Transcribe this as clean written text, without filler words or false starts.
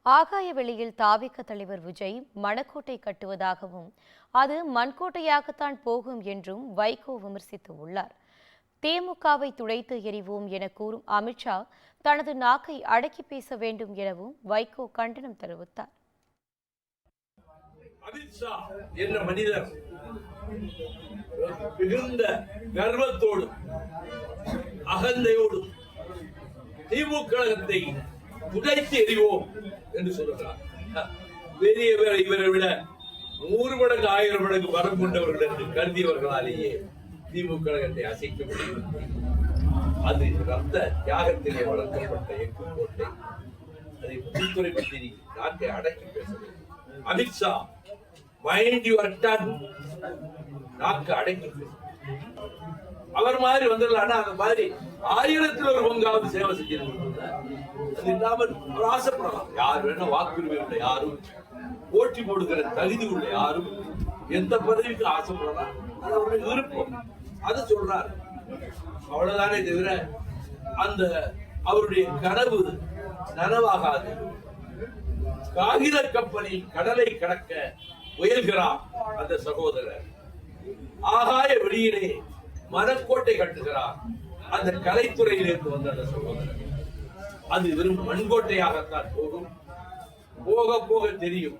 ஆகாய வெளியில் தாவிக தலைவர் விஜய் மணக்கோட்டை கட்டுவதாகவும் அது மண்கோட்டையாகத்தான் போகும் என்றும் வைகோ விமர்சித்துள்ளார். திமுகவை துடைத்து எறிவோம் என கூறும் அமித்ஷா தனது நாக்கை அடக்கி பேச வேண்டும் எனவும் வைகோ கண்டனம் தெரிவித்தார். அமித்ஷா என்ற மனிதர் மிகுந்த கர்வத்தோடு அகந்தையோடு திமுக கழகத்தை துடைத்து எறிவோம் என்று சொல்லுகிறார். பெரியவர் இவரை விட 100 மடங்கு 1000 மடங்கு வரம் கொண்டவர்கள் என்று கருதியவர்களாலேயே திமுக கழகத்தை அசைக்க முடியும். அது ரத்த தியாகத்திலே வளர்க்கப்பட்ட எக்கு கோட்டை. அதை உள்துறை பற்றி நாட்டை அடக்கி பேச வேண்டும். அமித்ஷா மைண்ட் யுவர் டன், நாக்கு அடக்கி பேச. அவர் மாதிரி வந்துடலாம்னா அந்த மாதிரி 1000ல் ஒரு பங்காவது சேவை செஞ்சிருக்க. அது இல்லாமல் அவர் ஆசைப்படலாம். யார் வேணா வாக்குரிமை உள்ள யாரும், போட்டி போடுகிற தகுதி உள்ள யாரும் எந்த பதவிக்கு ஆசைப்படலாம். அது அவருடைய விருப்பம். அதை சொல்றார். அவ்வளவுதானே தவிர அந்த அவருடைய கனவு நனவாகாது. காகித கப்பலில் கடலை கடக்க முயல்கிறார் அந்த சகோதரர். ஆகாய வெளியிலே மணக்கோட்டை கட்டுகிறார் அந்த கலைத்துறையிலிருந்து வந்த அந்த சகோதரர். அது வெறும் மண்கோட்டையாகத்தான் போகும். போக போக தெரியும்.